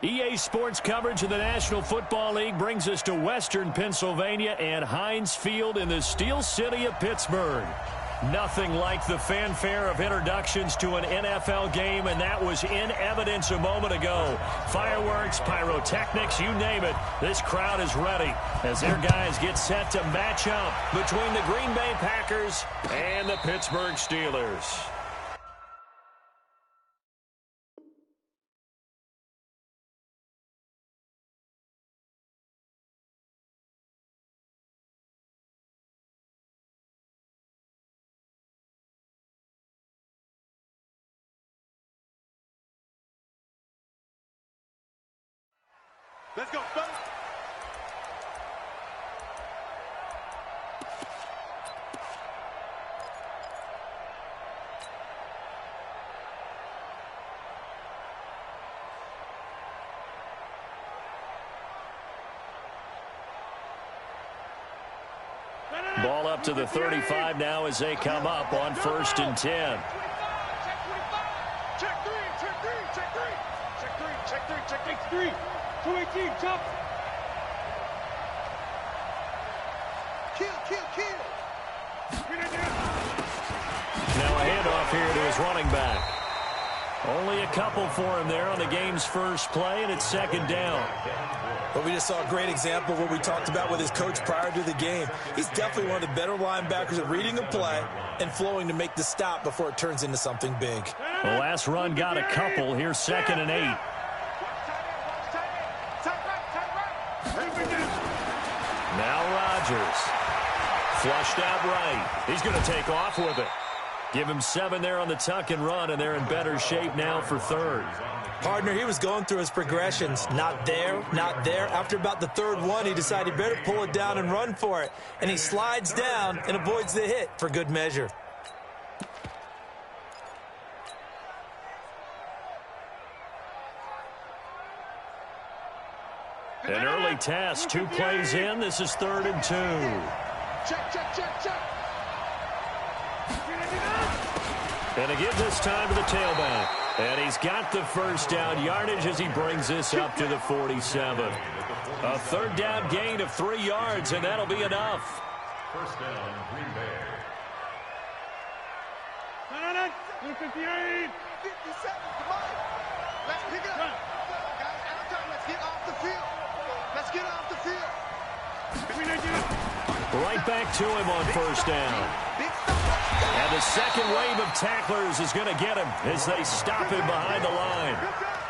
EA Sports coverage of the National Football League brings us to Western Pennsylvania and Heinz Field in the Steel City of Pittsburgh. Nothing like the fanfare of introductions to an NFL game, and that was in evidence a moment ago. Fireworks, pyrotechnics, you name it. This crowd is ready as their guys get set to match up between the Green Bay Packers and the Pittsburgh Steelers. Let's go, fellas. Ball up to the 35 now as they come up on 1st and 10. Check three, check three, check three. Check three, check three, check three. 218, jump. Kill. Now a handoff here to his running back. Only a couple for him there on the game's first play, and it's 2nd down. Well, we just saw a great example of what we talked about with his coach prior to the game. He's definitely one of the better linebackers at reading a play and flowing to make the stop before it turns into something big. The last run got a couple. Here's 2nd and 8. Now Rodgers. Flushed out right. He's going to take off with it. Give him 7 there on the tuck and run, and they're in better shape now for 3rd. Partner, he was going through his progressions. Not there, not there. After about the 3rd one, he decided he better pull it down and run for it. And he slides down and avoids the hit for good measure. An early test, 2 plays in. This is 3rd and 2. Check. And a give this time to the tailback. And he's got the first down yardage as he brings this up to the 47. A 3rd down gain of 3 yards, and that'll be enough. 1st down, Green Bay. 58. 57, come on. Let's pick it up. Let's get off the field. Let's get off the field. Right back to him on 1st down. And the second wave of tacklers is going to get him as they stop him behind the line.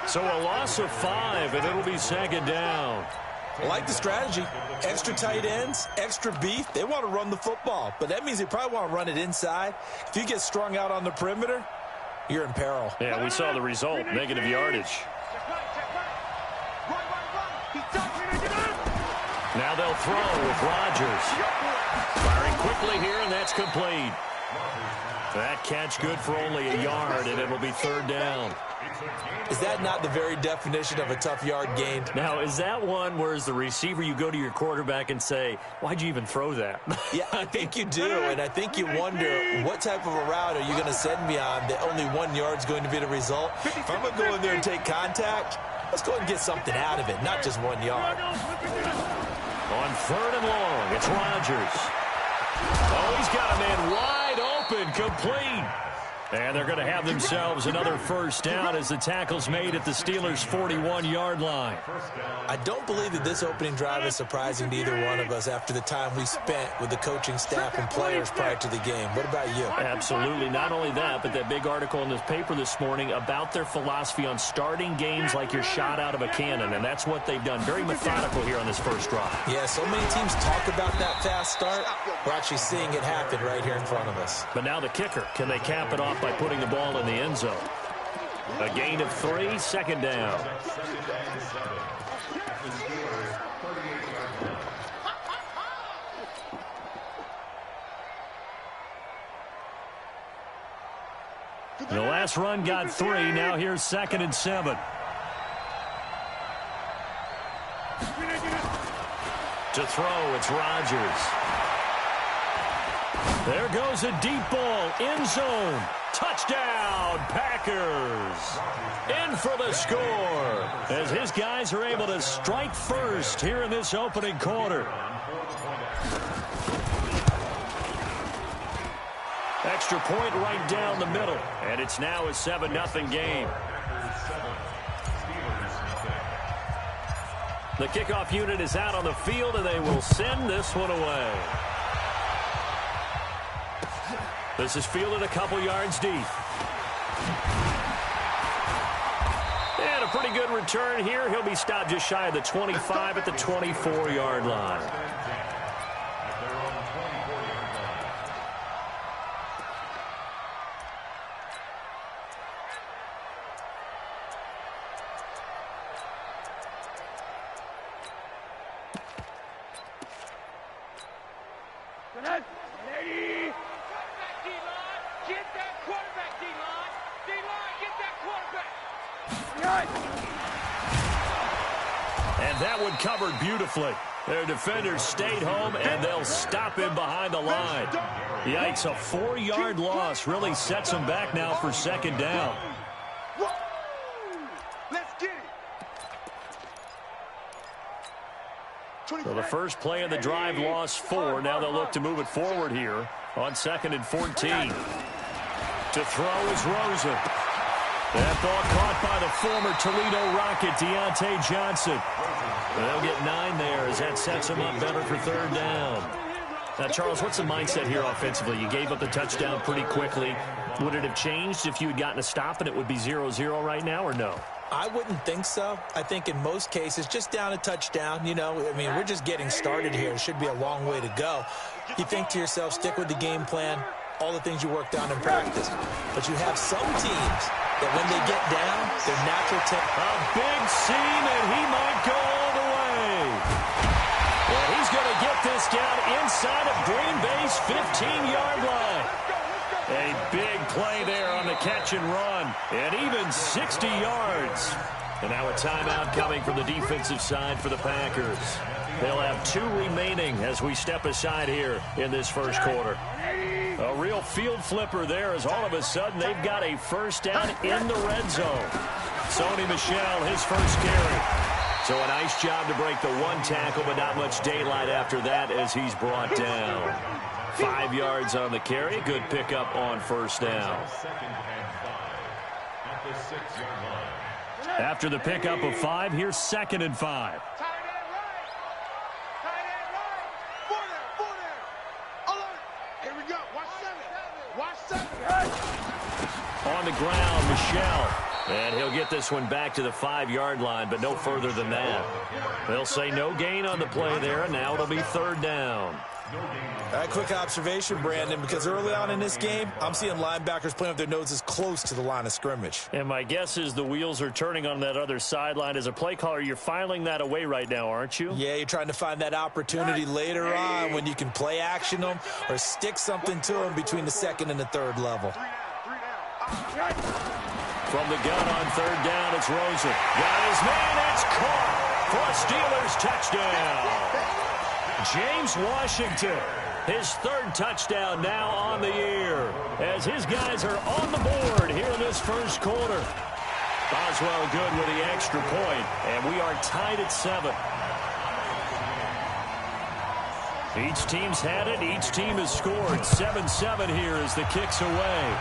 So a loss of 5, and it'll be 2nd down. I like the strategy. Extra tight ends, extra beef. They want to run the football, but that means they probably want to run it inside. If you get strung out on the perimeter, you're in peril. Yeah, we saw the result, negative yardage. Now they'll throw with Rodgers. Firing quickly here, and that's complete. That catch good for only a yard, and it'll be 3rd down. Is that not the very definition of a tough yard gain? Now, is that one where as the receiver you go to your quarterback and say, why'd you even throw that? Yeah, I think you do, and I think you wonder what type of a route are you going to send me on that only 1 yard's going to be the result? If I'm going to go in there and take contact, let's go ahead and get something out of it, not just 1 yard. On 3rd and long, it's Rodgers. Oh, he's got a man wide open, complete. And they're going to have themselves another 1st down as the tackle's made at the Steelers' 41-yard line. I don't believe that this opening drive is surprising to either one of us after the time we spent with the coaching staff and players prior to the game. What about you? Absolutely. Not only that, but that big article in this paper this morning about their philosophy on starting games like you're shot out of a cannon, and that's what they've done. Very methodical here on this first drive. Yeah, so many teams talk about that fast start. We're actually seeing it happen right here in front of us. But now the kicker. Can they cap it off by putting the ball in the end zone? A gain of 3, 2nd down. The last run got 3. Now here's 2nd and 7. To throw, it's Rodgers. There goes a deep ball, end zone. Touchdown, Packers. In for the score as his guys are able to strike first here in this opening quarter. Extra point right down the middle, and it's now a 7-0 game. The kickoff unit is out on the field, and they will send this one away. This is fielded a couple yards deep. And a pretty good return here. He'll be stopped just shy of the 25 at the 24-yard line. And that one covered beautifully. Their defenders stayed home, and they'll stop him behind the line. Yikes, a 4-yard loss really sets them back now for second down. Let's get it. So the first play of the drive lost 4. Now they'll look to move it forward here on 2nd and 14. To throw is Rosen. That ball caught by the former Toledo Rocket, Deontay Johnson. They'll get 9 there as that sets them up better for 3rd down. Now, Charles, what's the mindset here offensively? You gave up the touchdown pretty quickly. Would it have changed if you had gotten a stop and it would be 0-0 right now, or no? I wouldn't think so. I think in most cases, just down a touchdown, you know, I mean, we're just getting started here. It should be a long way to go. You think to yourself, stick with the game plan, all the things you worked on in practice. But you have some teams that when they get down, their natural a big seam, and he might go all the way. Well, he's going to get this down inside of Green Bay's 15-yard line. A big play there on the catch and run, and even 60 yards. And now a timeout coming from the defensive side for the Packers. They'll have 2 remaining as we step aside here in this first quarter. A real field flipper there as all of a sudden they've got a first down in the red zone. Sony Michel, his first carry. So a nice job to break the 1 tackle, but not much daylight after that as he's brought down. 5 yards on the carry. Good pickup on first down. After the pickup of 5, here's 2nd and 5. On the ground, Michel. And he'll get this one back to the 5-yard line, but no further than that. They'll say no gain on the play there, and now it'll be 3rd down. A quick observation, Brandon, because early on in this game, I'm seeing linebackers playing with their noses close to the line of scrimmage. And my guess is the wheels are turning on that other sideline. As a play caller, you're filing that away right now, aren't you? Yeah, you're trying to find that opportunity later on when you can play action them or stick something to them between the 2nd and the 3rd level. From the gun on 3rd down, it's Rosen. Got his man, it's caught for a Steelers touchdown. James Washington, his 3rd touchdown now on the year as his guys are on the board here in this first quarter. Boswell good with the extra point, and we are tied at 7. Each team's had it. Each team has scored. 7-7 here as the kick's away.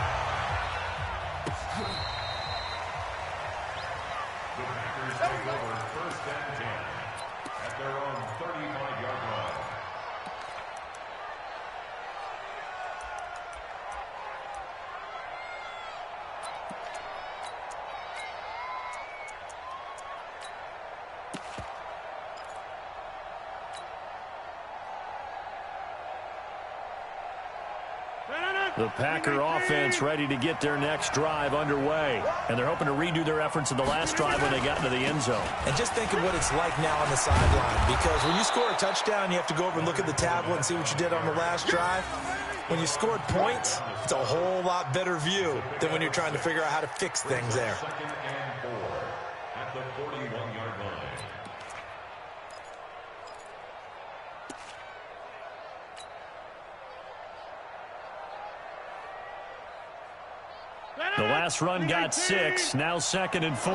The Packer offense ready to get their next drive underway. And they're hoping to redo their efforts in the last drive when they got into the end zone. And just think of what it's like now on the sideline. Because when you score a touchdown, you have to go over and look at the tablet and see what you did on the last drive. When you scored points, it's a whole lot better view than when you're trying to figure out how to fix things there. The last run got 6. Now 2nd and 4.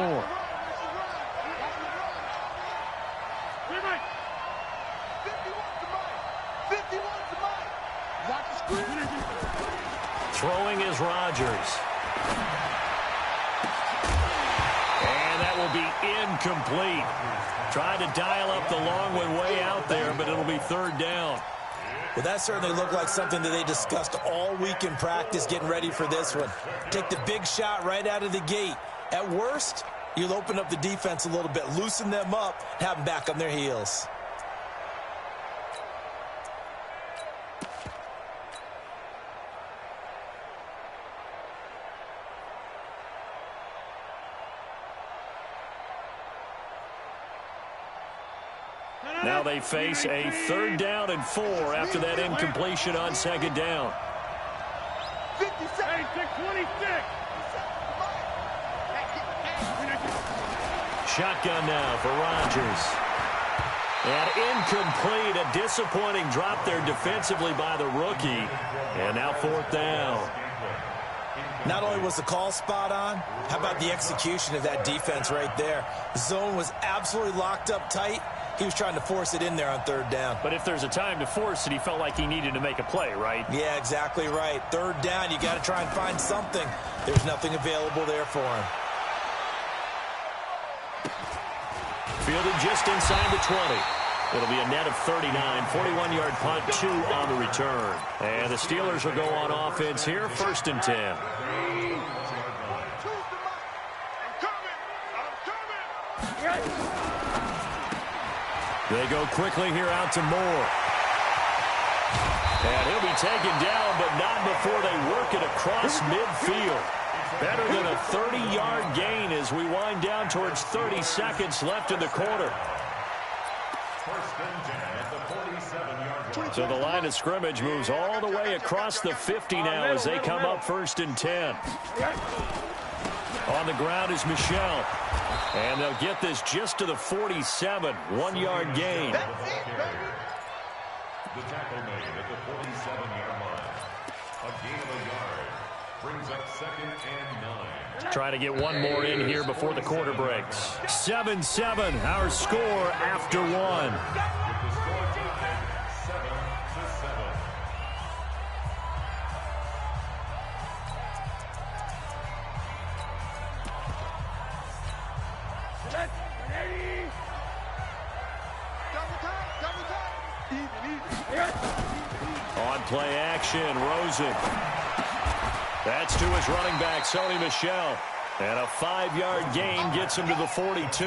Throwing is Rodgers. And that will be incomplete. Tried to dial up the long one way out there, but it'll be 3rd down. Well, that certainly looked like something that they discussed all week in practice getting ready for this one. Take the big shot right out of the gate. At worst, you'll open up the defense a little bit, loosen them up, have them back on their heels. Now they face a 3rd down and 4 after that incompletion on 2nd down. 26. Shotgun now for Rodgers. And incomplete, a disappointing drop there defensively by the rookie. And now 4th down. Not only was the call spot on, how about the execution of that defense right there? The zone was absolutely locked up tight. He was trying to force it in there on 3rd down. But if there's a time to force it, he felt like he needed to make a play, right? Yeah, exactly right. 3rd down, you got to try and find something. There's nothing available there for him. Fielded just inside the 20. It'll be a net of 39, 41-yard punt, 2 on the return. And the Steelers will go on offense here, 1st and 10. They go quickly here out to Moore. And he'll be taken down, but not before they work it across midfield. Better than a 30-yard gain as we wind down towards 30 seconds left in the quarter. So the line of scrimmage moves all the way across the 50 now as they come up 1st and 10. On the ground is Michel. And they'll get this just to the 47. 1-yard gain. The tackle made at the 47-yard line. A gain of a yard brings up 2nd and 9. Trying to get one more in here before the quarter breaks. 7-7, our score after 1. With the score tied 7-7. On play action, Rosen. That's to his running back, Sony Michel. And a 5-yard gain gets him to the 42.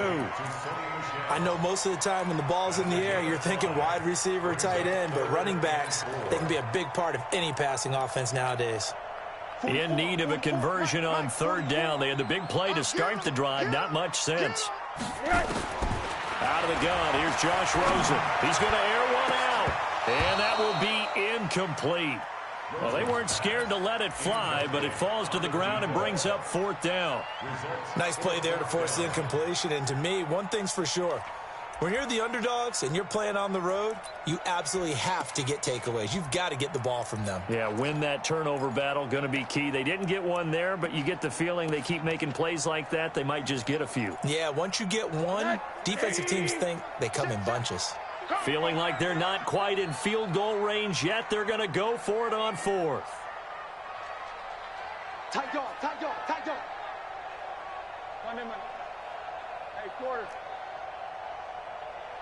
I know most of the time when the ball's in the air, you're thinking wide receiver, tight end, but running backs, they can be a big part of any passing offense nowadays. In need of a conversion on 3rd down. They had the big play to start the drive. Not much sense. Out of the gun, here's Josh Rosen. He's going to air one out. And that will be incomplete. Well, they weren't scared to let it fly, but it falls to the ground and brings up 4th down. Nice play there to force the incompletion. And to me, one thing's for sure. When you're the underdogs and you're playing on the road, you absolutely have to get takeaways. You've got to get the ball from them. Yeah, win that turnover battle, going to be key. They didn't get one there, but you get the feeling they keep making plays like that, they might just get a few. Yeah, once you get one, defensive teams think they come in bunches. Feeling like they're not quite in field goal range yet, they're going to go for it on 4th. Tight dog. Hey, quarter.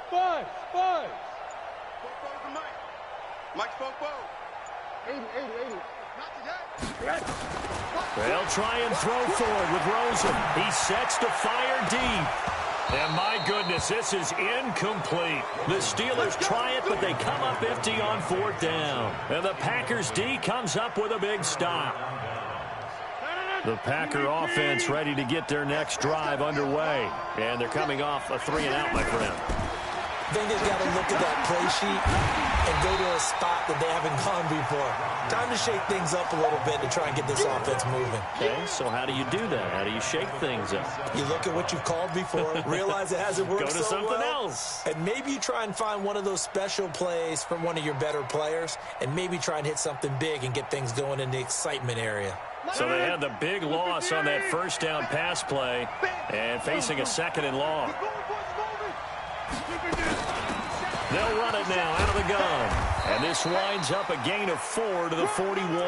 Buzz. Spoke to Mike. Mike spoke both. 80. Not today. They'll try and throw forward with Rosen. He sets to fire deep. And my goodness, this is incomplete. The Steelers try it, but they come up empty on 4th down. And the Packers D comes up with a big stop. The Packer offense ready to get their next drive underway. And they're coming off a 3-and-out, my friend. I think they've got to look at that play sheet and go to a spot that they haven't gone before. Time to shake things up a little bit to try and get this offense moving. Okay, so how do you do that? How do you shake things up? You look at what you've called before, realize it hasn't worked Go to so something well, else. and maybe you try and find one of those special plays from one of your better players, and maybe try and hit something big and get things going in the excitement area. So they had the big loss on that first down pass play and facing a second and long. They'll run it now out of the gun. And this winds up a gain of 4 to the 41.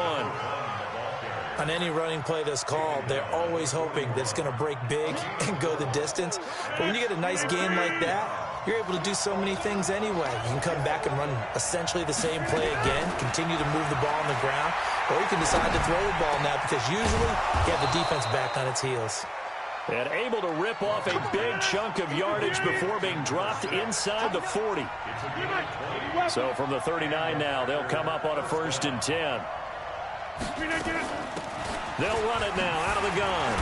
On any running play that's called, they're always hoping that it's going to break big and go the distance. But when you get a nice gain like that, you're able to do so many things anyway. You can come back and run essentially the same play again, continue to move the ball on the ground, or you can decide to throw the ball now because usually you have the defense back on its heels. And able to rip off a big chunk of yardage before being dropped inside the 40. So from the 39 now, they'll come up on a 1st and 10. They'll run it now out of the gun.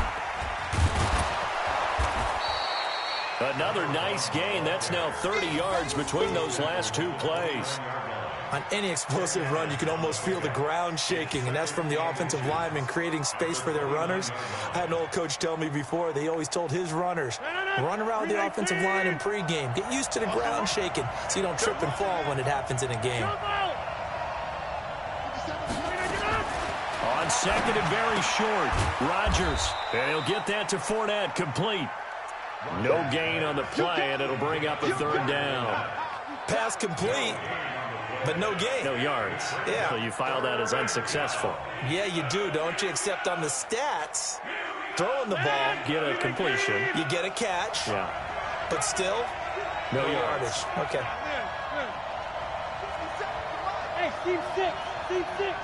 Another nice gain. That's now 30 yards between those last 2 plays. On any explosive run, you can almost feel the ground shaking, and that's from the offensive linemen creating space for their runners. I had an old coach tell me before, they always told his runners, run around the offensive line in pregame. Get used to the ground shaking so you don't trip and fall when it happens in a game. On second and very short, Rodgers. And he'll get that to Fournette, complete. No gain on the play, and it'll bring up a 3rd down. Pass complete. But no gain. No yards. Yeah. So you file that as unsuccessful. Yeah, you do, don't you? Except on the stats, throwing the ball. Get a completion. You get a catch. Yeah. But still, no yardage. Okay. Hey, Steve 6. Steve 6.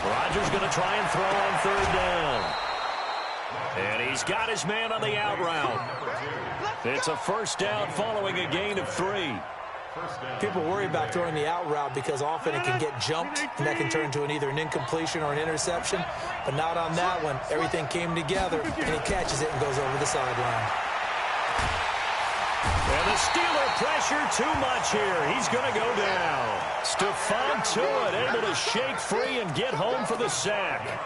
Rodgers going to try and throw on 3rd down. And he's got his man on the out route. It's a 1st down following a gain of 3. People worry about throwing the out route because often it can get jumped, and that can turn into either an incompletion or an interception. But not on that one. Everything came together, and he catches it and goes over the sideline. And the Steeler pressure too much here. He's going to go down. Stephon Tuitt able to shake free and get home for the sack.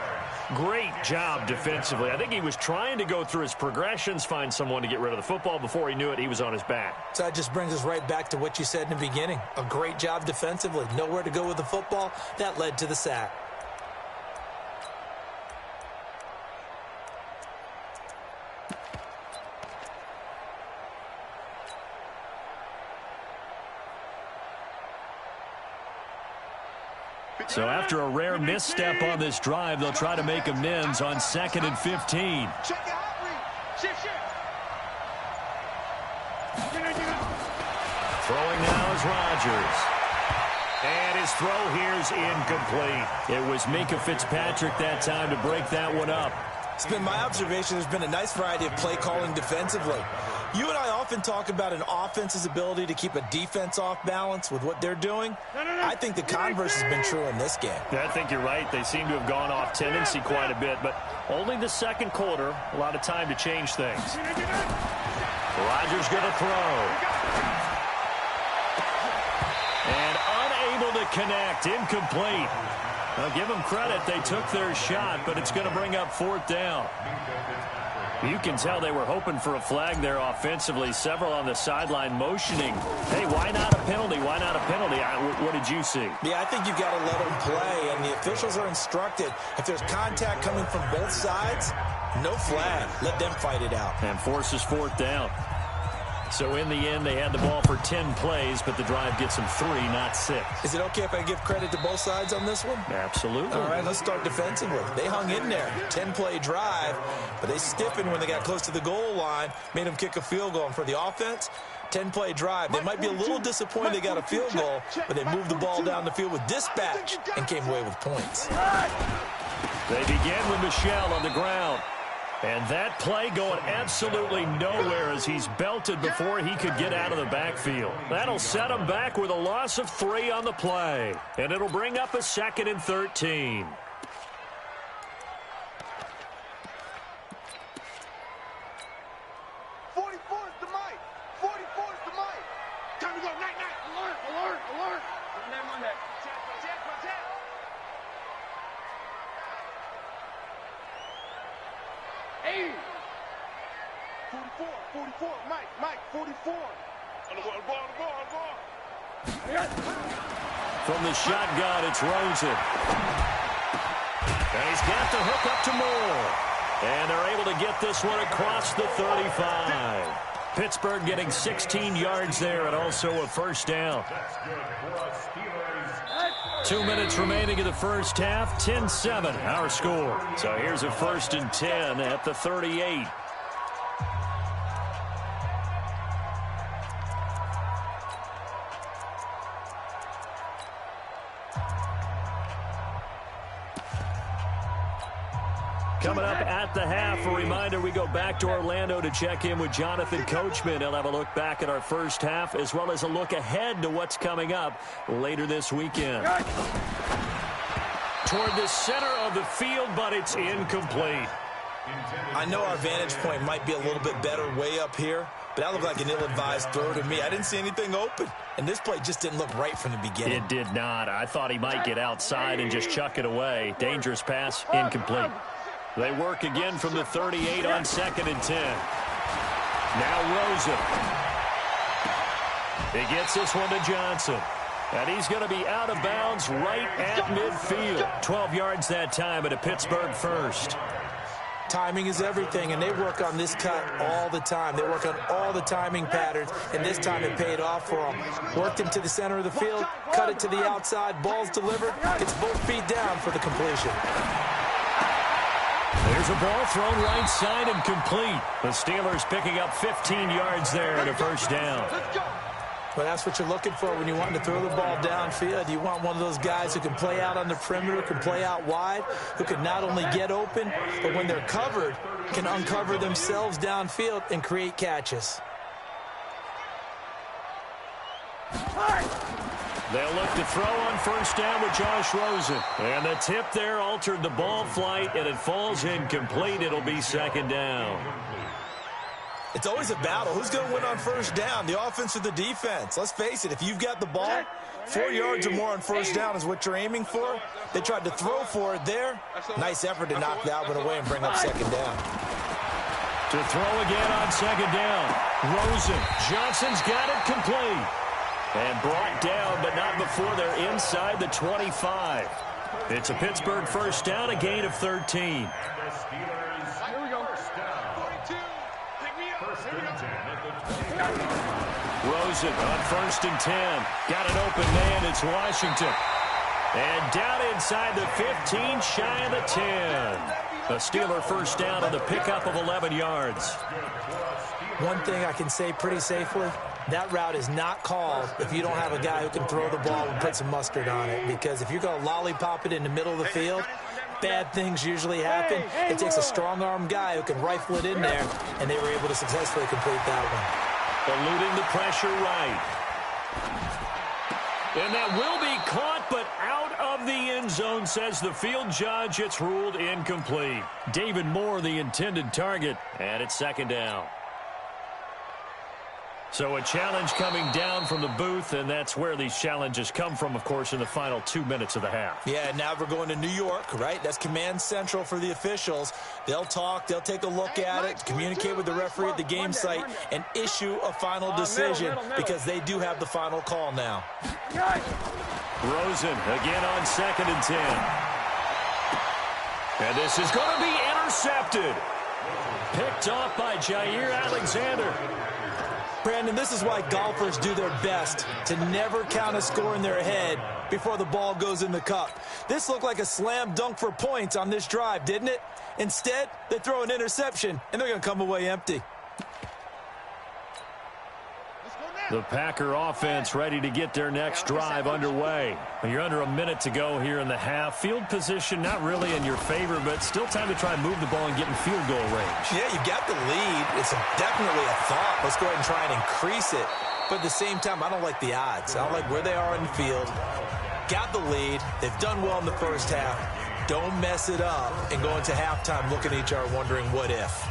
Great job defensively. I think he was trying to go through his progressions, find someone to get rid of the football. Before he knew it, he was on his back. So that just brings us right back to what you said in the beginning. A great job defensively. Nowhere to go with the football. That led to the sack. So after a rare misstep on this drive, they'll try to make amends on 2nd and 15. Check your hot read. Shift. Throwing now is Rodgers. And his throw here's incomplete. It was Minkah Fitzpatrick that time to break that one up. It's been my observation there's been a nice variety of play calling defensively. You and I often talk about an offense's ability to keep a defense off balance with what they're doing. I think the converse has been true in this game. I think you're right. They seem to have gone off tendency quite a bit, but only the second quarter, a lot of time to change things. Rodgers going to throw. And unable to connect, incomplete. Now, give them credit. They took their shot, but it's going to bring up 4th down. You can tell they were hoping for a flag there offensively. Several on the sideline motioning. Hey, why not a penalty? Why not a penalty? What did you see? Yeah, I think you've got to let them play, and the officials are instructed. If there's contact coming from both sides, no flag. Let them fight it out. And forces 4th down. So in the end, they had the ball for 10 plays, but the drive gets them 3, not 6. Is it okay if I give credit to both sides on this one? Absolutely. All right, let's start defensively. They hung in there. 10-play drive, but they stiffened when they got close to the goal line, made them kick a field goal. And for the offense, 10-play drive. They might be a little disappointed they got a field goal, but they moved the ball down the field with dispatch and came away with points. They begin with Michel on the ground. And that play going absolutely nowhere as he's belted before he could get out of the backfield. That'll set him back with a loss of 3 on the play. And it'll bring up a 2nd and 13. Hey! 44, Mike, 44. On the ball. From the shotgun, it's Rosen. And he's got the hook up to Moore. And they're able to get this one across the 35. Pittsburgh getting 16 yards there and also a first down. 2 minutes remaining in the first half. 10-7, our score. So here's a 1st and 10 at the 38. Coming up at the half, a reminder, we go back to Orlando to check in with Jonathan Coachman. He'll have a look back at our first half as well as a look ahead to what's coming up later this weekend. Toward the center of the field, but it's incomplete. I know our vantage point might be a little bit better way up here, but that looked like an ill-advised throw to me. I didn't see anything open, and this play just didn't look right from the beginning. It did not. I thought he might get outside and just chuck it away. Dangerous pass, incomplete. They work again from the 38 on 2nd and 10. Now Rosen. He gets this one to Johnson. And he's going to be out of bounds right at midfield. 12 yards that time at a Pittsburgh first. Timing is everything, and they work on this cut all the time. They work on all the timing patterns, and this time it paid off for them. Worked him to the center of the field, cut it to the outside, ball's delivered. It's both feet down for the completion. There's a ball thrown right side and complete. The Steelers picking up 15 yards there and a first down. Well, that's what you're looking for when you want to throw the ball downfield. You want one of those guys who can play out on the perimeter, can play out wide, who can not only get open, but when they're covered, can uncover themselves downfield and create catches. They'll look to throw on first down with Josh Rosen. And the tip there altered the ball flight, and it falls incomplete. It'll be 2nd down. It's always a battle. Who's going to win on first down, the offense or the defense? Let's face it, if you've got the ball, 4 yards or more on first down is what you're aiming for. They tried to throw for it there. Nice effort to knock that one away and bring up 2nd down. To throw again on 2nd down. Rosen. Johnson's got it complete. And brought down, but not before they're inside the 25. It's a Pittsburgh first down, a gain of 13. Here we go. 42. Pick me up. Rosen on 1st and 10. Got an open man. It's Washington. And down inside the 15, shy of the 10. A Steeler first down on the pickup of 11 yards. One thing I can say pretty safely, that route is not called if you don't have a guy who can throw the ball and put some mustard on it. Because if you're going to lollipop it in the middle of the field, bad things usually happen. It takes a strong-arm guy who can rifle it in there, and they were able to successfully complete that one. Eluding the pressure right. And that will be caught, but out of the end zone, says the field judge. It's ruled incomplete. David Moore, the intended target, and it's 2nd down. So a challenge coming down from the booth, and that's where these challenges come from, of course, in the final 2 minutes of the half. Yeah, now we're going to New York, right? That's command central for the officials. They'll talk, they'll take a look at it, communicate with the referee at the game site, and issue a final decision because they do have the final call now. Rosen again on 2nd and 10. And this is going to be intercepted. Picked off by Jair Alexander. Brandon, this is why golfers do their best to never count a score in their head before the ball goes in the cup. This looked like a slam dunk for points on this drive, didn't it? Instead, they throw an interception, and they're going to come away empty. The Packer offense ready to get their next drive underway. You're under a minute to go here in the half. Field position not really in your favor, but still time to try and move the ball and get in field goal range. Yeah, you got the lead. It's definitely a thought. Let's go ahead and try and increase it. But at the same time, I don't like the odds. I don't like where they are in the field. Got the lead. They've done well in the first half. Don't mess it up and go into halftime looking at each other wondering what if.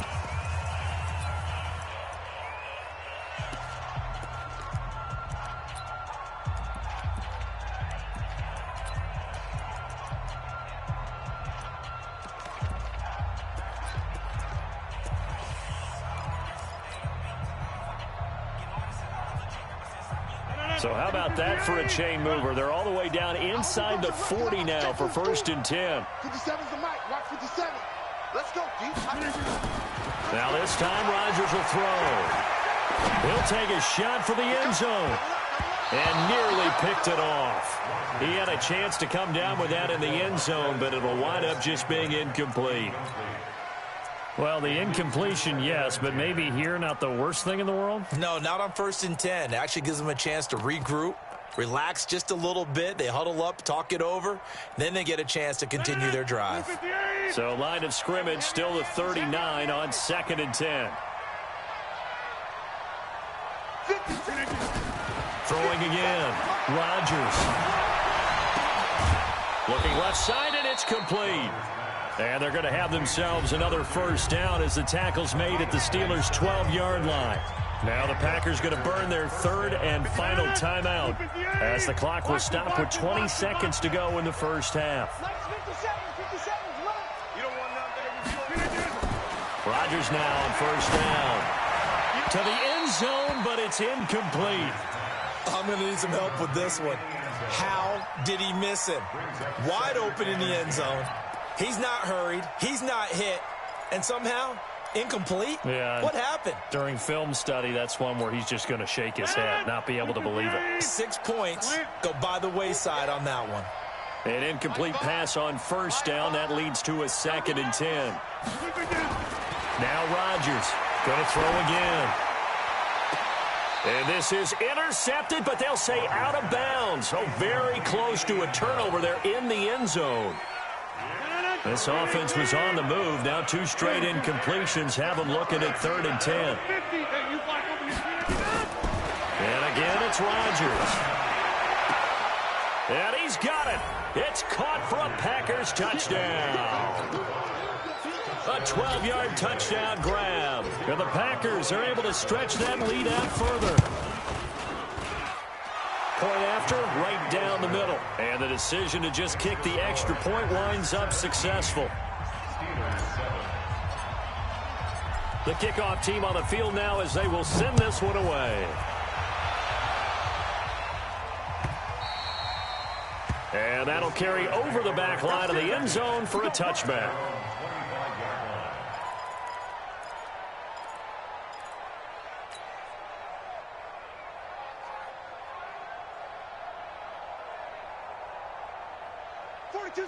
So how about that for a chain mover? They're all the way down inside the 40 now for 1st and 10. 57's the mic. Watch 57. Let's go, D. Now this time Rodgers will throw. He'll take a shot for the end zone. And nearly picked it off. He had a chance to come down with that in the end zone, but it'll wind up just being incomplete. Well, the incompletion, yes, but maybe here not the worst thing in the world? No, not on 1st and 10. It actually gives them a chance to regroup, relax just a little bit. They huddle up, talk it over. Then they get a chance to continue their drive. So line of scrimmage still the 39 on 2nd and 10. Throwing again. Rodgers. Looking left side, and it's complete. And they're going to have themselves another 1st down as the tackle's made at the Steelers' 12-yard line. Now the Packers going to burn their 3rd and final timeout as the clock will stop with 20 seconds to go in the 1st half. Rodgers now on 1st down. To the end zone, but it's incomplete. I'm going to need some help with this one. How did he miss him? Wide open in the end zone. He's not hurried. He's not hit. And somehow, incomplete? Yeah. What happened? During film study, that's one where he's just going to shake his head, not be able to believe it. 6 points go by the wayside on that one. An incomplete pass on 1st down. That leads to a 2nd and 10. Now Rodgers going to throw again. And this is intercepted, but they'll say out of bounds. So very close to a turnover there in the end zone. This offense was on the move. Now 2 straight incompletions have them looking at 3rd and 10. And again, it's Rodgers. And he's got it. It's caught for a Packers touchdown. A 12-yard touchdown grab. And the Packers are able to stretch that lead out further. Point after, right down the middle. And the decision to just kick the extra point winds up successful. The kickoff team on the field now as they will send this one away. And that'll carry over the back line of the end zone for a touchback.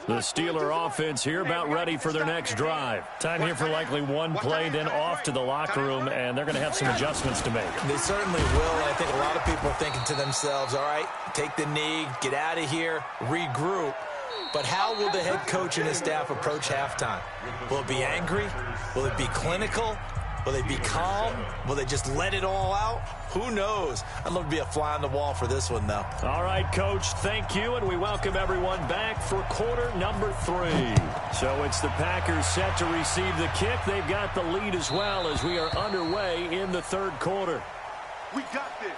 The Steeler offense here about ready for their next drive. Time here for likely one play, then off to the locker room, and they're going to have some adjustments to make. They certainly will. I think a lot of people are thinking to themselves, all right, take the knee, get out of here, regroup. But how will the head coach and his staff approach halftime? Will it be angry? Will it be clinical? Will they be calm? Will they just let it all out? Who knows? I'd love to be a fly on the wall for this one, though. All right, Coach, thank you, and we welcome everyone back for quarter number 3. So it's the Packers set to receive the kick. They've got the lead as well as we are underway in the 3rd quarter. We got this.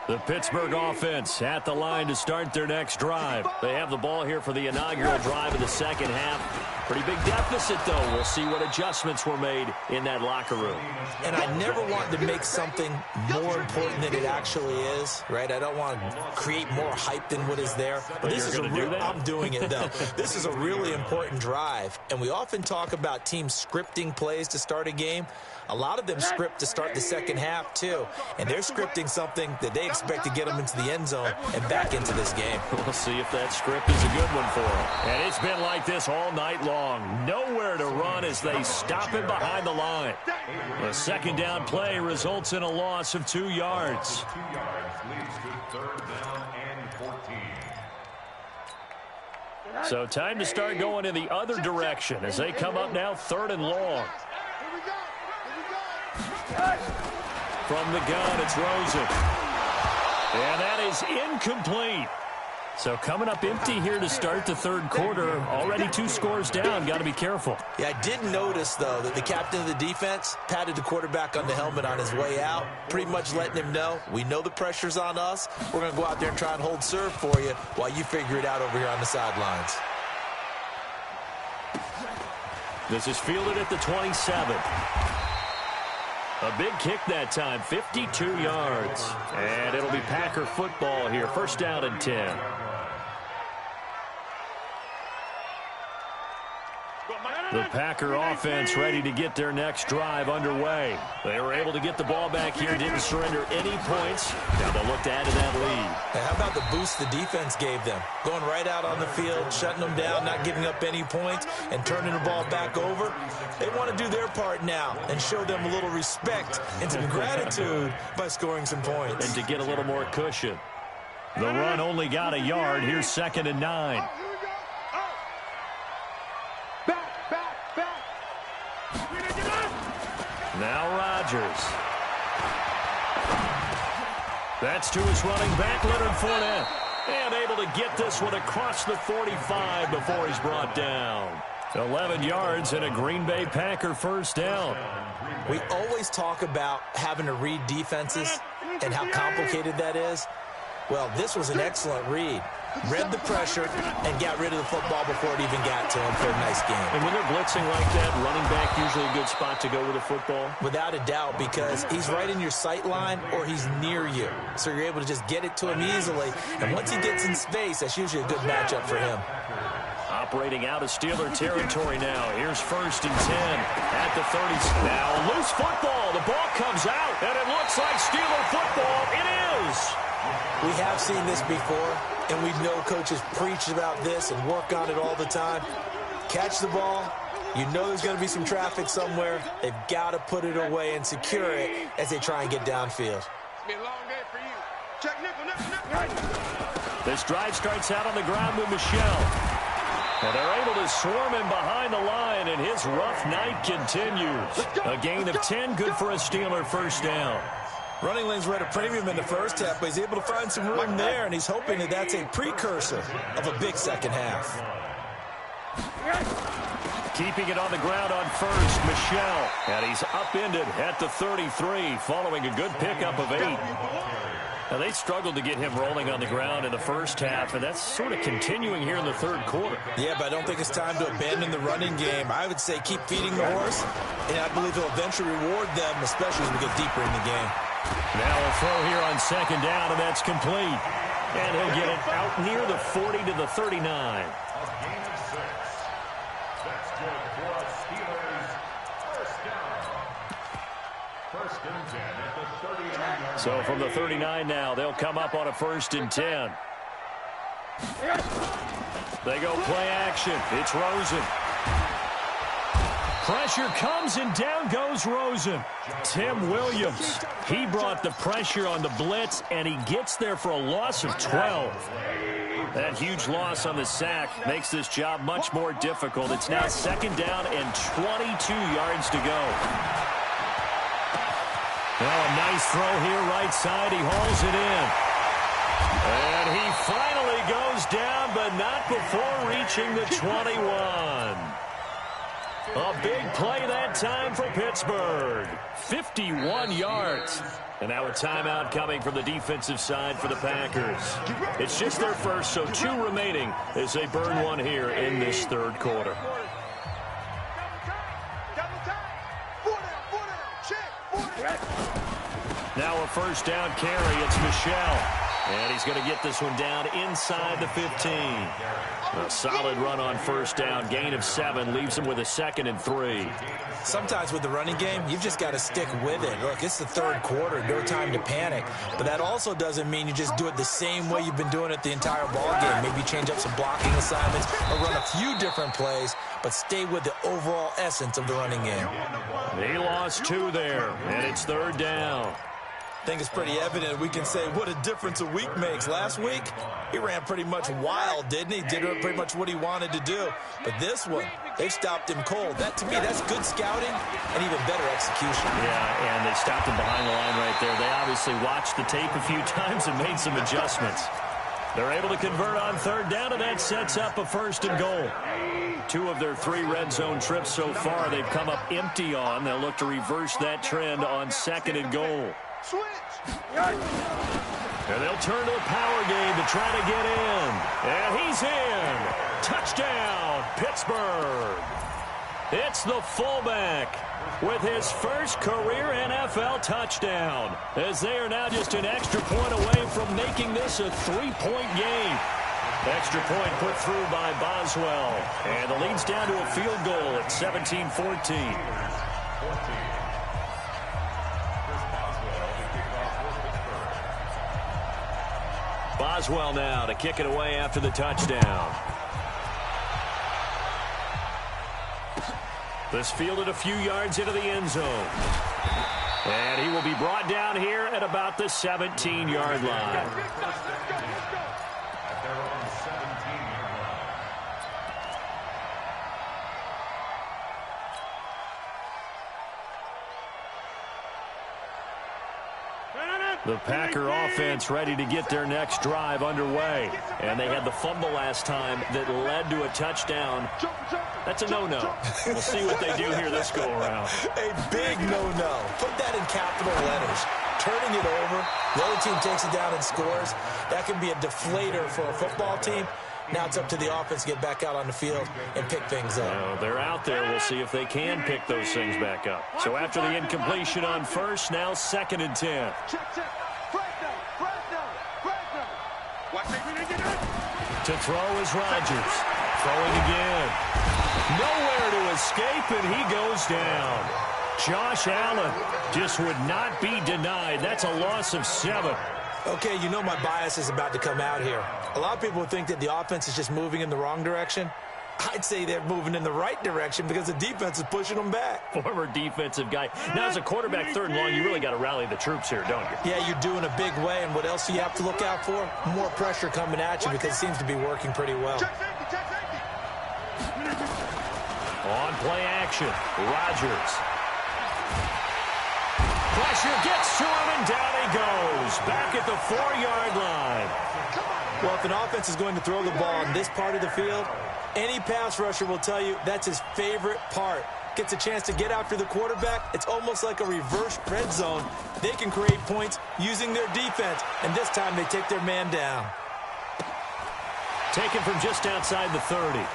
The Pittsburgh offense at the line to start their next drive. They have the ball here for the inaugural drive of the 2nd half. Pretty big deficit, though. We'll see what adjustments were made in that locker room. And I never want to make something more important than it actually is, right? I don't want to create more hype than what is there. But this is I'm doing it, though. This is a really important drive. And we often talk about teams scripting plays to start a game. A lot of them script to start the 2nd half, too. And they're scripting something that they expect to get them into the end zone and back into this game. We'll see if that script is a good one for them. And it's been like this all night long. Nowhere to run as they stop him behind the line. A 2nd down play results in a loss of 2 yards. 2 yards leads to 3rd down and 14. So time to start going in the other direction as they come up now 3rd and long. From the gun, it's Rosen. And that is incomplete. So coming up empty here to start the 3rd quarter. Already 2 scores down. Got to be careful. Yeah, I did notice, though, that the captain of the defense patted the quarterback on the helmet on his way out, pretty much letting him know, we know the pressure's on us. We're going to go out there and try and hold serve for you while you figure it out over here on the sidelines. This is fielded at the 27. A big kick that time, 52 yards. And it'll be Packer football here, first down and 10. The Packer offense ready to get their next drive underway. They were able to get the ball back here, didn't surrender any points. Now they'll look to add to that lead. How about the boost the defense gave them? Going right out on the field, shutting them down, not giving up any points, and turning the ball back over. They want to do their part now and show them a little respect and some gratitude by scoring some points. And to get a little more cushion. The run only got a yard. Here's 2nd and 9. Now Rodgers. That's to his running back, Leonard Fournette. And able to get this one across the 45 before he's brought down. 11 yards and a Green Bay Packer first down. We always talk about having to read defenses and how complicated that is. Well, this was an excellent read. Read the pressure and got rid of the football before it even got to him for a nice game. And when they're blitzing like that, running back usually a good spot to go with the football? Without a doubt, because he's right in your sight line or he's near you. So you're able to just get it to him easily. And once he gets in space, that's usually a good matchup for him. Operating out of Steeler territory now. Here's 1st and 10 at the 30. Now loose football. The ball comes out, and it looks like Steeler football. It is. We have seen this before, and we know coaches preach about this and work on it all the time. Catch the ball. You know there's going to be some traffic somewhere. They've got to put it away and secure it as they try and get downfield. It's been a long day for you. Check nickel. This drive starts out on the ground with Michelle. And they're able to swarm him behind the line, and his rough night continues. A gain of 10, good for a Steeler first down. Running lanes were at a premium in the first half, but he's able to find some room there, and he's hoping that that's a precursor of a big second half. Keeping it on the ground on first, Michelle. And he's upended at the 33, following a good pickup of 8. Now, they struggled to get him rolling on the ground in the first half, and that's sort of continuing here in the third quarter. Yeah, but I don't think it's time to abandon the running game. I would say keep feeding the horse, and I believe he'll eventually reward them, especially as we get deeper in the game. Now a throw here on 2nd down, and that's complete. And he'll get it out near the 40 to the 39. A gain of 6. That's good for a Steelers first down. 1st and 10 at the 39. So from the 39 now, they'll come up on a 1st and 10. They go play action. It's Rosen. Pressure comes, and down goes Rosen. Tim Williams, he brought the pressure on the blitz, and he gets there for a loss of 12. That huge loss on the sack makes this job much more difficult. It's now 2nd down and 22 yards to go. Well, a nice throw here right side. He hauls it in. And he finally goes down, but not before reaching the 21. A big play that time for Pittsburgh. 51 yards. And now a timeout coming from the defensive side for the Packers. It's just their first, so 2 remaining as they burn one here in this third quarter. Now a first down carry. It's Michelle. And he's going to get this one down inside the 15. A solid run on first down. Gain of 7 leaves him with a 2nd and 3. Sometimes with the running game, you've just got to stick with it. Look, it's the third quarter. No time to panic. But that also doesn't mean you just do it the same way you've been doing it the entire ball game. Maybe change up some blocking assignments or run a few different plays, but stay with the overall essence of the running game. He lost 2 there, and it's 3rd down. I think it's pretty evident we can say what a difference a week makes. Last week, he ran pretty much wild, didn't he? Did pretty much what he wanted to do. But this one, they stopped him cold. That, to me, that's good scouting and even better execution. Yeah, and they stopped him behind the line right there. They obviously watched the tape a few times and made some adjustments. They're able to convert on 3rd down, and that sets up a 1st and goal. 2 of their 3 red zone trips so far, they've come up empty on. They'll look to reverse that trend on 2nd and goal. Switch. And they'll turn to the power game to try to get in. And he's in. Touchdown, Pittsburgh. It's the fullback with his first career NFL touchdown, as they are now just an extra point away from making this a 3-point game. Extra point put through by Boswell, and the lead's down to a field goal at 17-14. Boswell now to kick it away after the touchdown. This fielded a few yards into the end zone. And he will be brought down here at about the 17-yard line. The Packer offense ready to get their next drive underway. And they had the fumble last time that led to a touchdown. That's a no-no. We'll see what they do here this go-around. A big no-no. Put that in capital letters. Turning it over, the other team takes it down and scores. That can be a deflator for a football team. Now it's up to the offense to get back out on the field and pick things up. Well, they're out there. We'll see if they can pick those things back up. So after the incompletion on first, now 2nd and 10. To throw is Rodgers. Throwing again. Nowhere to escape, and he goes down. Josh Allen just would not be denied. That's a loss of 7. Okay, you know my bias is about to come out here. A lot of people think that the offense is just moving in the wrong direction. I'd say they're moving in the right direction because the defense is pushing them back. Former defensive guy. Now, as a quarterback 3rd and long, you really got to rally the troops here, don't you? Yeah, you're doing a big way, and what else do you have to look out for? More pressure coming at you because it seems to be working pretty well. On play action, Rodgers. Pressure gets to him, and down he goes. Back at the 4-yard line. Well, if an offense is going to throw the ball in this part of the field, any pass rusher will tell you that's his favorite part. Gets a chance to get after the quarterback. It's almost like a reverse red zone. They can create points using their defense, and this time they take their man down. Taken from just outside the 30.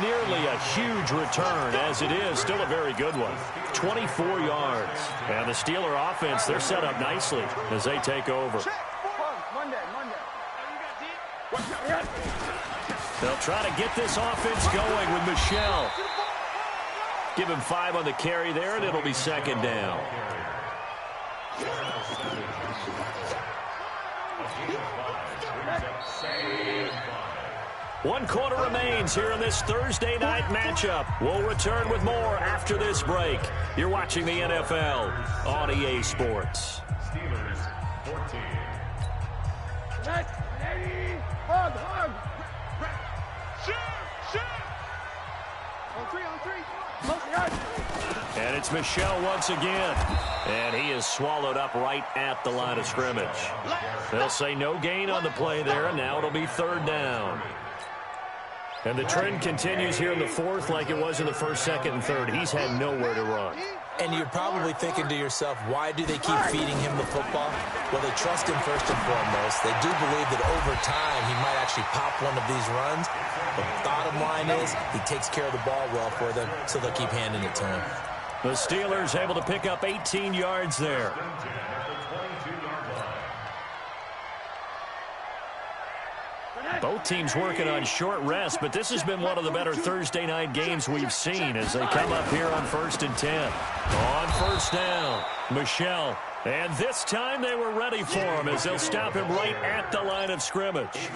Nearly a huge return, as it is still a very good one. 24 yards. And the Steeler offense, they're set up nicely as they take over. They'll try to get this offense going with Michelle. Give him 5 on the carry there, and it'll be 2nd down. One quarter remains here in this Thursday night matchup. We'll return with more after this break. You're watching the NFL on EA Sports. Steelers 14. Hug. Shoot! On 3. And it's Michelle once again. And he is swallowed up right at the line of scrimmage. They'll say no gain on the play there, and now it'll be 3rd down. And the trend continues here in the 4th like it was in the 1st, 2nd, and 3rd. He's had nowhere to run. And you're probably thinking to yourself, why do they keep feeding him the football? Well, they trust him first and foremost. They do believe that over time he might actually pop one of these runs. But the bottom line is he takes care of the ball well for them, so they'll keep handing it to him. The Steelers able to pick up 18 yards there. Both teams working on short rest, but this has been one of the better Thursday night games we've seen as they come up here on 1st and 10. On 1st down, Michelle. And this time they were ready for him as they'll stop him right at the line of scrimmage.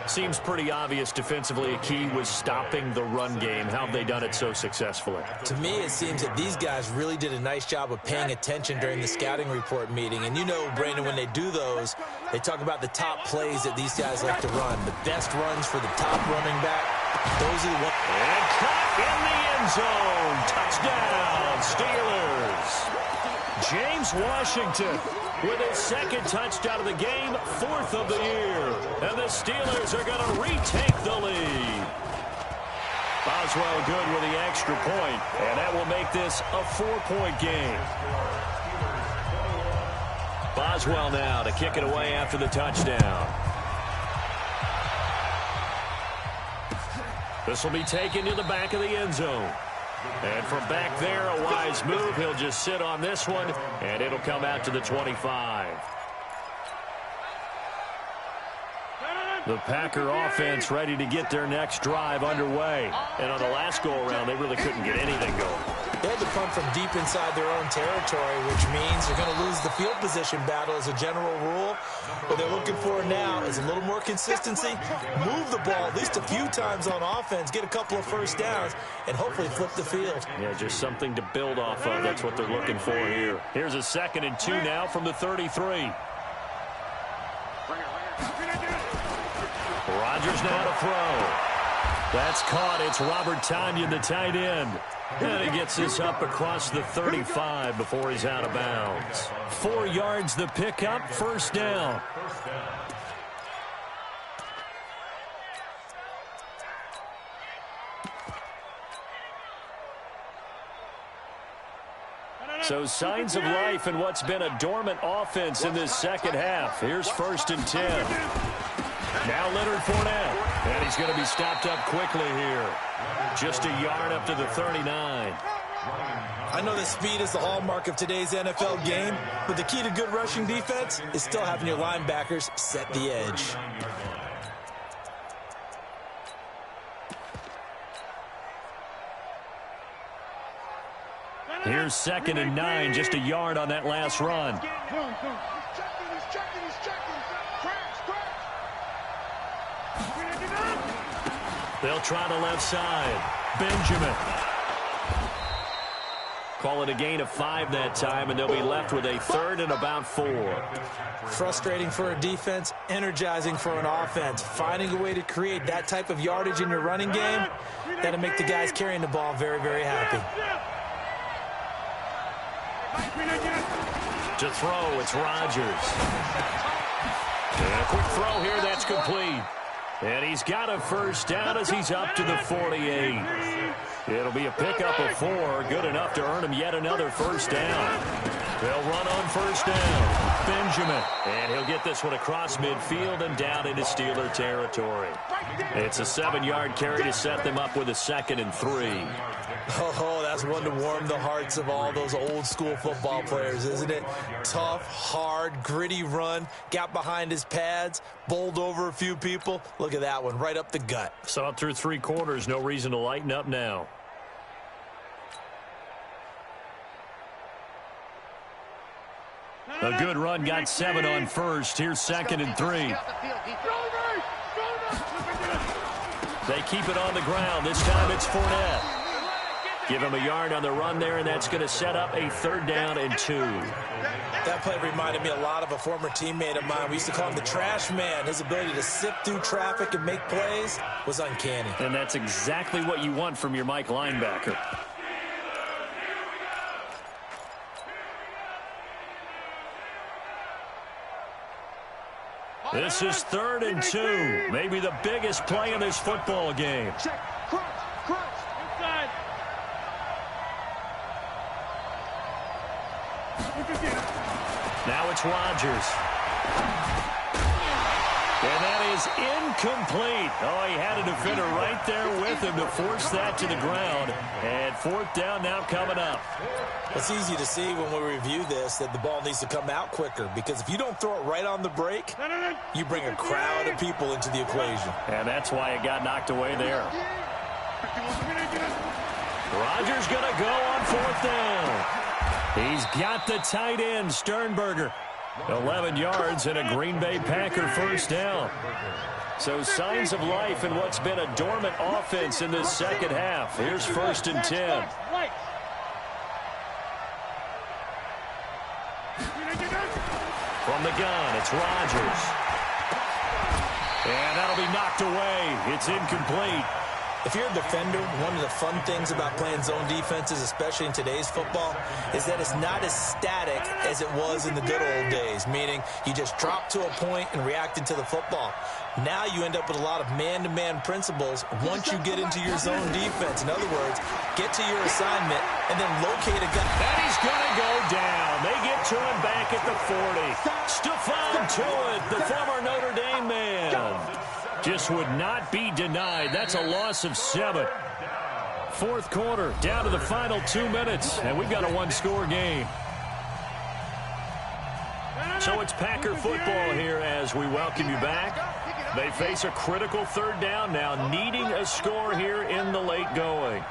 Seems pretty obvious defensively a key was stopping the run game. How have they done it so successfully? To me, it seems that these guys really did a nice job of paying attention during the scouting report meeting. And you know, Brandon, when they do those, they talk about the top plays that these guys like to run. The best runs for the top running back. Those are the ones. And caught in the end zone. Touchdown, Steelers. James Washington with his 2nd touchdown of the game, 4th of the year. And the Steelers are going to retake the lead. Boswell good with the extra point, and that will make this a 4-point game. Boswell now to kick it away after the touchdown. This will be taken to the back of the end zone. And from back there, a wise move. He'll just sit on this one, and it'll come out to the 25. The Packer offense ready to get their next drive underway. And on the last go-around, they really couldn't get anything going. They had to punt from deep inside their own territory, which means they're going to lose the field position battle as a general rule. What they're looking for now is a little more consistency, move the ball at least a few times on offense, get a couple of first downs, and hopefully flip the field. Yeah, just something to build off of. That's what they're looking for here. Here's a 2nd and 2 now from the 33. Rodgers now to throw. That's caught. It's Robert Tonyan, the tight end. And he gets this up across the 35 before he's out of bounds. 4 yards the pickup, first down. So signs of life in what's been a dormant offense in this second half. Here's 1st and 10. Now Leonard Fournette, and he's going to be stopped up quickly here. Just a yard up to the 39. I know that speed is the hallmark of today's NFL game, but the key to good rushing defense is still having your linebackers set the edge. Here's 2nd and 9, just a yard on that last run. They'll try the left side. Benjamin. Call it a gain of 5 that time, and they'll be left with a 3rd and about 4. Frustrating for a defense, energizing for an offense. Finding a way to create that type of yardage in your running game, that'll make the guys carrying the ball very, very happy. To throw, it's Rodgers. And a quick throw here, that's complete. And he's got a first down as he's up to the 48. It'll be a pickup of 4, good enough to earn him yet another first down. They'll run on first down. Benjamin. And he'll get this one across midfield and down into Steeler territory. It's a 7-yard carry to set them up with a 2nd and 3. Oh, that's one to warm the hearts of all those old school football players, isn't it? Tough, hard, gritty run, got behind his pads, bowled over a few people. Look at that one, right up the gut. Saw through 3 quarters, no reason to lighten up now. A good run, got 7 on first. Here's 2nd and 3. They keep it on the ground. This time it's Fournette. Give him a yard on the run there, and that's going to set up a 3rd down and 2. That play reminded me a lot of a former teammate of mine. We used to call him the trash man. His ability to sift through traffic and make plays was uncanny. And that's exactly what you want from your Mike linebacker. This is 3rd and 2. Maybe the biggest play in this football game. Check. Crunch. Inside. Now it's Rodgers. And that is incomplete. Oh, he had a defender right there with him to force that to the ground. And 4th down now coming up. It's easy to see when we review this that the ball needs to come out quicker, because if you don't throw it right on the break, you bring a crowd of people into the equation. And that's why it got knocked away there. Rodgers going to go on 4th down. He's got the tight end, Sternberger. 11 yards and a Green Bay Packer first down. So signs of life in what's been a dormant offense in this second half. Here's 1st and 10. From the gun, it's Rodgers. And that'll be knocked away. It's incomplete. If you're a defender, one of the fun things about playing zone defenses, especially in today's football, is that it's not as static as it was in the good old days, meaning you just drop to a point and react into the football. Now you end up with a lot of man-to-man principles once you get into your zone defense. In other words, get to your assignment and then locate a guy. And he's going to go down. They get to him back at the 40. Stephon Tuitt, the former Notre Dame man. just would not be denied. That's a loss of 7. Fourth quarter, down to the final 2 minutes, and we've got a one-score game. So it's Packer football here as we welcome you back. They face a critical third down now, needing a score here in the late going.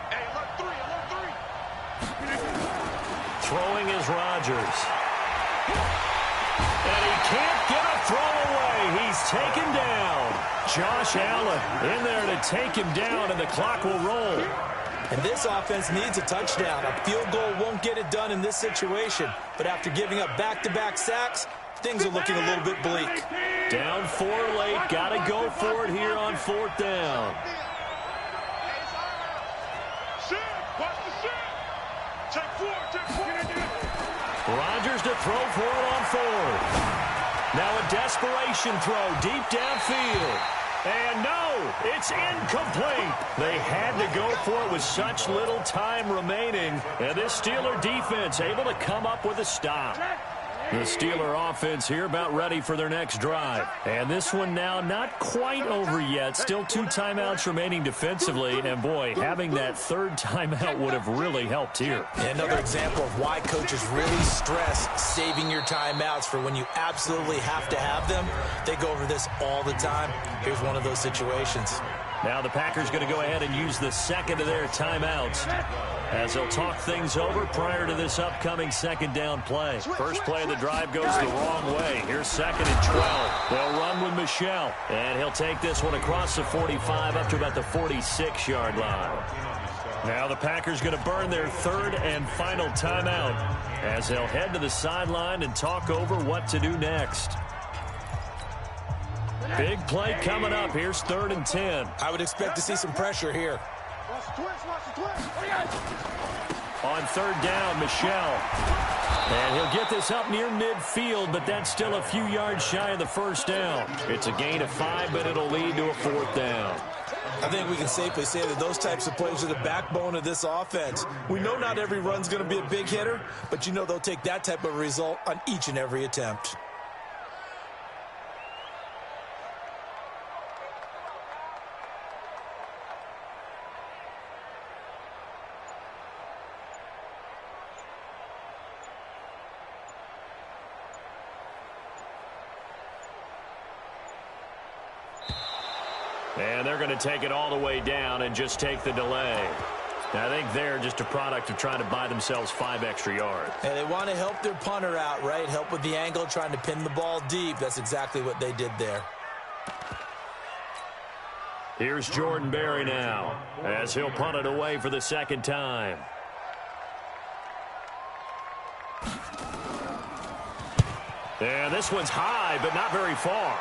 Throwing is Rodgers. And he can't get a throw away. He's taken down. Josh Allen in there to take him down, and the clock will roll. And this offense needs a touchdown. A field goal won't get it done in this situation. But after giving up back-to-back sacks, things are looking a little bit bleak. Down 4 late. Got to go for it here on 4th down. Rodgers to throw for it on 4th. Now a desperation throw deep downfield. And no, it's incomplete. They had to go for it with such little time remaining. And this Steeler defense able to come up with a stop. The Steeler offense here about ready for their next drive. And this one now not quite over yet. Still 2 timeouts remaining defensively. And, boy, having that 3rd timeout would have really helped here. Another example of why coaches really stress saving your timeouts for when you absolutely have to have them. They go over this all the time. Here's one of those situations. Now the Packers going to go ahead and use the 2nd of their timeouts as they'll talk things over prior to this upcoming 2nd down play. First play of the drive goes the wrong way. Here's 2nd and 12. They'll run with Michel, and he'll take this one across the 45 up to about the 46-yard line. Now the Packers going to burn their 3rd and final timeout as they'll head to the sideline and talk over what to do next. Big play coming up. Here's 3rd and 10. I would expect to see some pressure here. On 3rd down, Michel. And he'll get this up near midfield, but that's still a few yards shy of the 1st down. It's a gain of 5, but it'll lead to a 4th down. I think we can safely say that those types of plays are the backbone of this offense. We know not every run's going to be a big hitter, but you know they'll take that type of result on each and every attempt. And they're going to take it all the way down and just take the delay. I think they're just a product of trying to buy themselves 5 extra yards. And they want to help their punter out, right? Help with the angle, trying to pin the ball deep. That's exactly what they did there. Here's Jordan Berry now as he'll punt it away for the 2nd time. And this one's high, but not very far.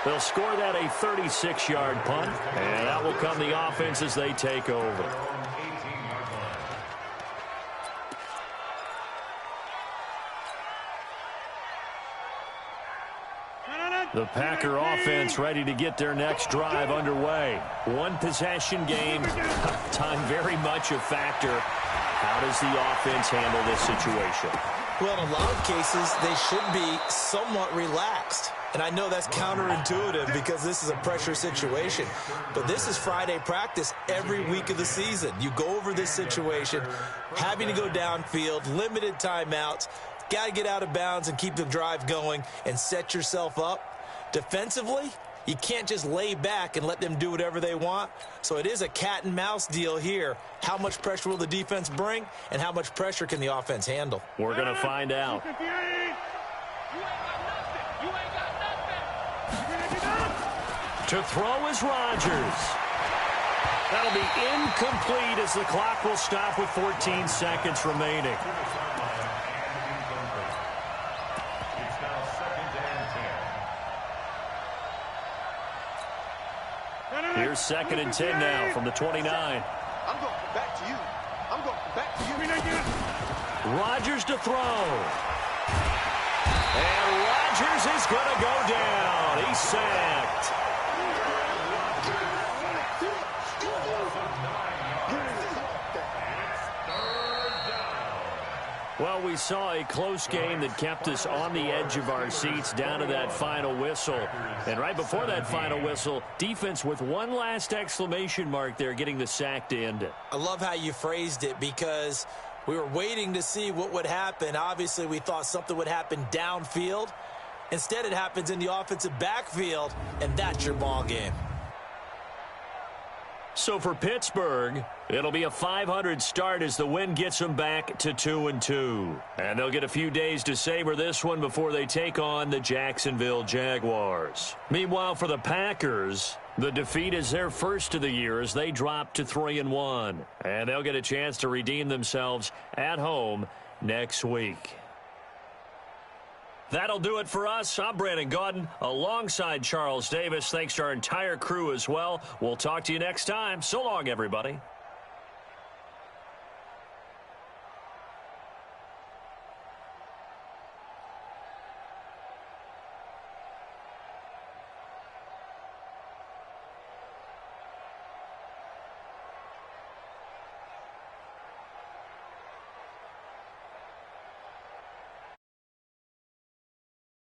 They'll score that a 36-yard punt, and that will come the offense as they take over. The Packer offense ready to get their next drive underway. 1 possession game, time very much a factor. How does the offense handle this situation? Well, in a lot of cases, they should be somewhat relaxed. And I know that's counterintuitive because this is a pressure situation. But this is Friday practice every week of the season. You go over this situation, having to go downfield, limited timeouts, got to get out of bounds and keep the drive going and set yourself up. Defensively, you can't just lay back and let them do whatever they want. So it is a cat and mouse deal here. How much pressure will the defense bring, and how much pressure can the offense handle? We're going to find out. To throw is Rodgers. That'll be incomplete as the clock will stop with 14 seconds remaining. Here's 2nd and 10 now from the 29. I'm going back to you. I'm going back to you. Rodgers to throw. And Rodgers is going to go down. He's sacked. Well, we saw a close game that kept us on the edge of our seats down to that final whistle. And right before that final whistle, defense with one last exclamation mark there, getting the sack to end it. I love how you phrased it, because we were waiting to see what would happen. Obviously, we thought something would happen downfield. Instead, it happens in the offensive backfield, and that's your ball game. So for Pittsburgh, it'll be a .500 start as the win gets them back to 2-2. And they'll get a few days to savor this one before they take on the Jacksonville Jaguars. Meanwhile, for the Packers, the defeat is their first of the year as they drop to 3-1. And they'll get a chance to redeem themselves at home next week. That'll do it for us. I'm Brandon Gaudin alongside Charles Davis. Thanks to our entire crew as well. We'll talk to you next time. So long, everybody.